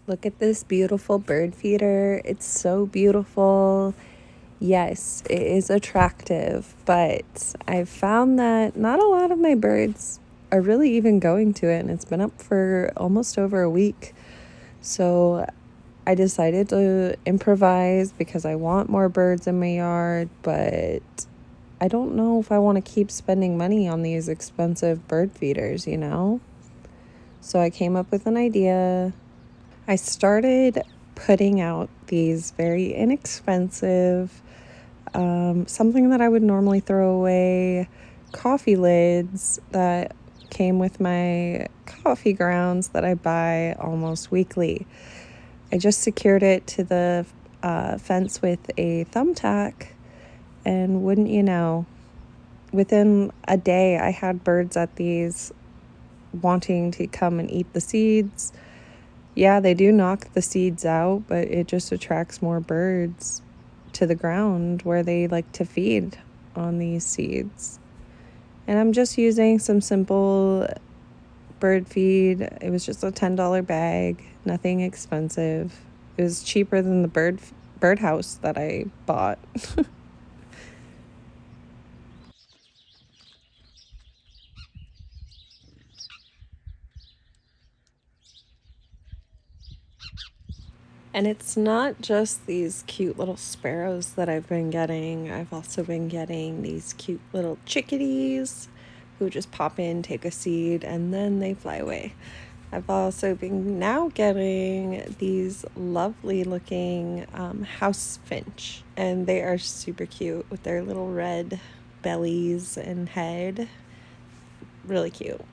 Look at this beautiful bird feeder. It's so beautiful. Yes, it is attractive, but I've found that not a lot of my birds are really even going to it, and it's been up for almost over a week. So I decided to improvise because I want more birds in my yard, but I don't know if I want to keep spending money on these expensive bird feeders, you know? So I came up with an idea. I started putting out these very inexpensive, something that I would normally throw away, coffee lids that came with my coffee grounds that I buy almost weekly. I just secured it to the fence with a thumbtack, and wouldn't you know, within a day I had birds at these wanting to come and eat the seeds. Yeah, they do knock the seeds out, but it just attracts more birds to the ground where they like to feed on these seeds. And I'm just using some simple bird feed. It was just a $10 bag, nothing expensive. It was cheaper than the birdhouse that I bought. And it's not just these cute little sparrows that I've been getting. I've also been getting these cute little chickadees who just pop in, take a seed, and then they fly away. I've also been now getting these lovely looking house finch, and they are super cute with their little red bellies and head. Really cute.